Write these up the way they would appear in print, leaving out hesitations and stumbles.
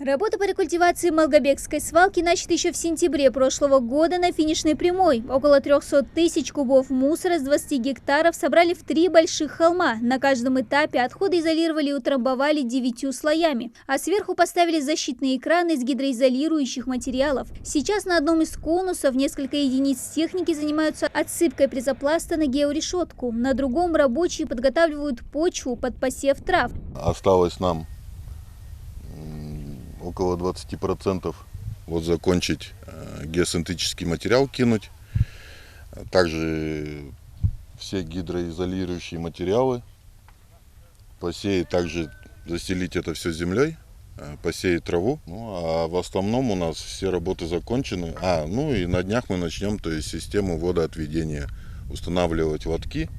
Работа по рекультивации Малгобекской свалки начата еще в сентябре прошлого года на финишной прямой. Около 300 тысяч кубов мусора с 20 гектаров собрали в 3 больших холма. На каждом этапе отходы изолировали и утрамбовали 9 слоями, а сверху поставили защитные экраны из гидроизолирующих материалов. Сейчас на одном из конусов несколько единиц техники занимаются отсыпкой презопласта на георешетку. На другом рабочие подготавливают почву под посев трав. Осталось нам около 20% закончить геосинтетический материал кинуть. Также все гидроизолирующие материалы. Посеять, также заселить это все землей, посеять траву. А в основном у нас все работы закончены. И на днях мы начнем систему водоотведения. Устанавливать лотки,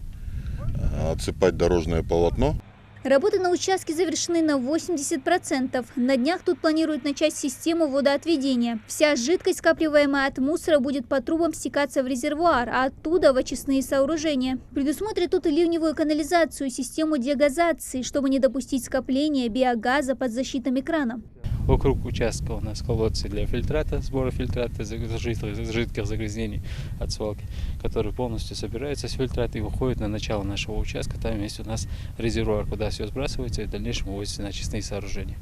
отсыпать дорожное полотно. Работы на участке завершены на 80%. На днях тут планируют начать систему водоотведения. Вся жидкость, скапливаемая от мусора, будет по трубам стекаться в резервуар, а оттуда в очистные сооружения. Предусмотрят тут и ливневую канализацию, систему дегазации, чтобы не допустить скопления биогаза под защитным экраном. Вокруг участка у нас колодцы для фильтрата, сбора фильтрата, жидких загрязнений от свалки, которые полностью собираются с фильтрата и выходят на начало нашего участка. Там есть у нас резервуар, куда все сбрасывается и в дальнейшем вывозится на очистные сооружения.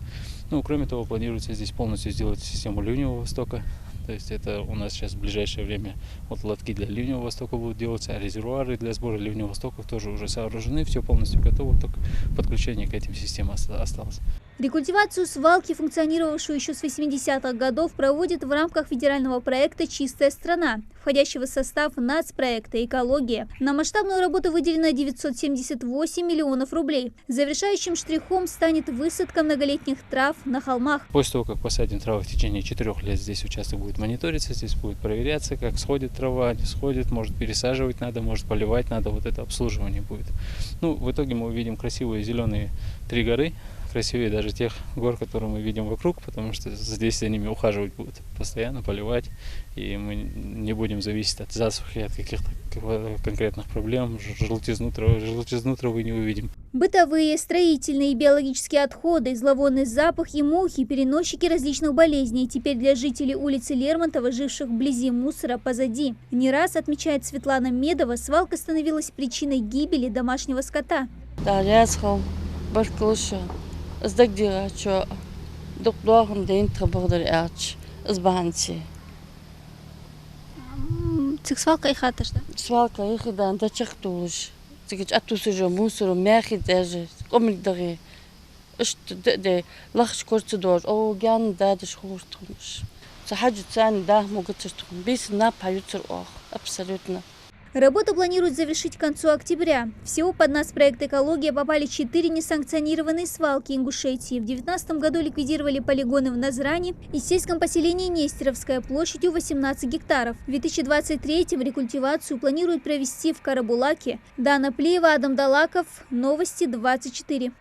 Кроме того, планируется здесь полностью сделать систему ливневого стока. То есть это у нас сейчас в ближайшее время лотки для ливневого стока будут делаться, а резервуары для сбора ливневого стока тоже уже сооружены, все полностью готово, только подключение к этим системам осталось. Рекультивацию свалки, функционировавшую еще с 80-х годов, проводят в рамках федерального проекта «Чистая страна», входящего в состав нацпроекта «Экология». На масштабную работу выделено 978 миллионов рублей. Завершающим штрихом станет высадка многолетних трав на холмах. После того, как посадим траву в течение 4 лет, здесь участок будет мониториться, здесь будет проверяться, как сходит трава, не сходит, может пересаживать надо, может поливать надо, это обслуживание будет. В итоге мы увидим красивые зеленые 3 горы, красивее даже тех гор, которые мы видим вокруг, потому что здесь за ними ухаживать будут, постоянно поливать, и мы не будем зависеть от засухи, от каких-то конкретных проблем, желтизну травы не увидим. Бытовые, строительные и биологические отходы, зловонный запах и мухи – переносчики различных болезней. Теперь для жителей улицы Лермонтова, живших вблизи мусора, позади. Не раз, отмечает Светлана Медова, свалка становилась причиной гибели домашнего скота. Сдагдира, что доктор день требовали ач с банти. Свалка и хата, да? Свалка и хата, да чехтулш. Тикич атус уже мусор, мяхи даже, комментарии. Что де лахш корцедор, гян дадеш хуртунш. Сахаджи цан да могут чертун. Бис на паютер абсолютно. Работу планируют завершить к концу октября. Всего под нацпроект «Экология» попали 4 несанкционированные свалки Ингушетии. В 2019 году ликвидировали полигоны в Назране и сельском поселении Нестеровская площадью 18 гектаров. В 2023-м рекультивацию планируют провести в Карабулаке. Дана Плиева, Адам Далаков. Новости 24.